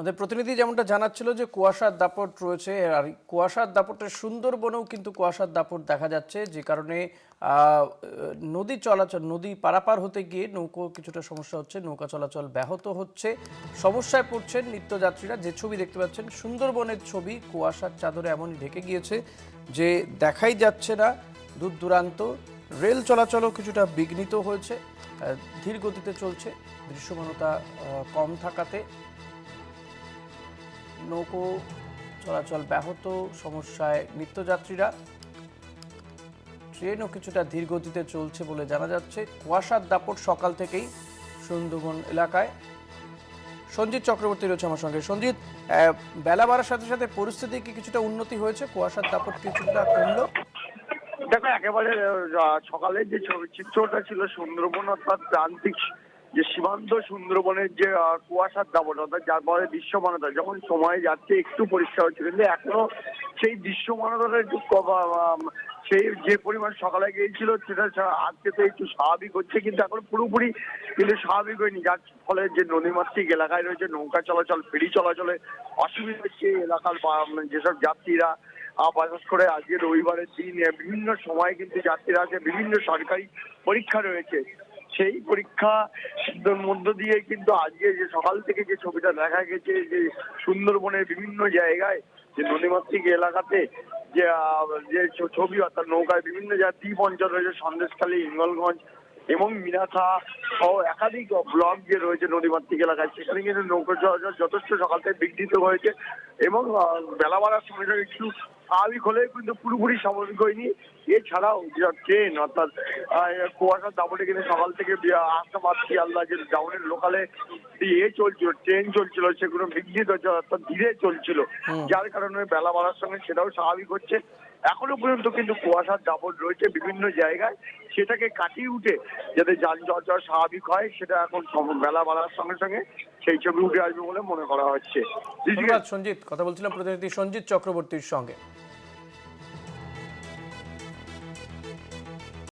আমাদের প্রতিনিধি যেমনটা জানাচ্ছিল যে কুয়াশার দাপট রয়েছে, আর এই কুয়াশার দাপটের সুন্দরবনেও কিন্তু কুয়াশার দাপট দেখা যাচ্ছে, যে কারণে নদী চলাচল, নদী পারাপার হতে গিয়ে নৌকো কিছুটা সমস্যা হচ্ছে, নৌকা চলাচল ব্যাহত হচ্ছে, সমস্যায় পড়ছেন নিত্যযাত্রীরা। যে ছবি দেখতে পাচ্ছেন সুন্দরবনের ছবি, কুয়াশার চাদরে এমনই ঢেকে গিয়েছে যে দেখাই যাচ্ছে না দূর দূরান্ত। রেল চলাচলও কিছুটা বিঘ্নিত হয়েছে, ধীর গতিতে চলছে, দৃশ্যমানতা কম থাকাতে নৌকো চলাচল ব্যাহত, সমস্যায় নিত্যযাত্রীরা। ট্রেনও কিছুটা ধীর গতিতে চলছে বলে জানা যাচ্ছে। কুয়াশার দাপট সকাল থেকেই সুন্দরবন এলাকায়। সঞ্জিত চক্রবর্তী রয়েছে আমার সঙ্গে। সঞ্জিত, বেলা বাড়ার সাথে সাথে পরিস্থিতি কি কিছুটা উন্নতি হয়েছে? কুয়াশার দাপট কিছুটা কমলো? দেখো, একেবারে সকালের যে চিত্রটা ছিল সুন্দরবন অর্থাৎ প্রান্তিক যে সীমান্ত সুন্দরবনের যে কুয়াশার দাপট অর্থাৎ যার পরে দৃশ্যমানতা যখন সময় যাচ্ছে একটু পরিষ্কার হচ্ছে, কিন্তু এখনো সেই দৃশ্যমানতাটা একটু সেই যে পরিমাণ সকালে গিয়েছিল সেটা আজকে তো একটু স্বাভাবিক হচ্ছে, কিন্তু এখন পুরোপুরি কিন্তু স্বাভাবিক হয়নি, যার ফলে যে নদীমাতৃক এলাকায় রয়েছে নৌকা চলাচল, ফেরি চলাচলে অসুবিধা হচ্ছে এলাকার যেসব যাত্রীরা। বিশেষ করে আজকে রবিবারের দিন বিভিন্ন সময়ে কিন্তু যাত্রীরা আছে, বিভিন্ন সরকারি পরীক্ষা রয়েছে, সেই পরীক্ষা মধ্য দিয়ে কিন্তু আজকে যে সকাল থেকে যে ছবিটা দেখা গেছে যে সুন্দরবনের বিভিন্ন জায়গায় যে নদীমাতৃক এলাকাতে যে যে ছবি অর্থাৎ নৌকায় বিভিন্ন জায়গায় দ্বীপ অঞ্চল রয়েছে, সন্দেশখালী, হিঙ্গলগঞ্জ এবং মিনাখা সহ একাধিক ব্লক যে রয়েছে নদীমাতৃক এলাকায়, সেখানে কিন্তু নৌকা চলাচল যথেষ্ট সকাল থেকে বিঘ্নিত হয়েছে এবং বেলা বাড়ার সঙ্গে সঙ্গে একটু স্বাভাবিক হলেও কিন্তু পুরোপুরি স্বাভাবিক হয়নি। এছাড়াও যে ট্রেন অর্থাৎ কুয়াশার দাপটে কিন্তু সকাল থেকে আসামাবাদ শিয়ালদা যে ডাউনের লোকালে চলছিল, ট্রেন চলছিল, সেগুলো বিঘ্নিত হচ্ছে অর্থাৎ ধীরে চলছিল, যার কারণে বেলা বাড়ার সঙ্গে সেটাও স্বাভাবিক হচ্ছে। এখনো পর্যন্ত কিন্তু কুয়াশার দাপট রয়েছে বিভিন্ন জায়গায়, সেটাকে কাটিয়ে উঠে যাতে যান চলাচল স্বাভাবিক হয় সেটা এখন বেলা বাড়ার সঙ্গে সঙ্গে সেই ছবি উঠে আসবে বলে মনে করা হচ্ছে। ধন্যবাদ সঞ্জিত। কথা বলছিলাম প্রতিনিধি সঞ্জিত চক্রবর্তীর সঙ্গে।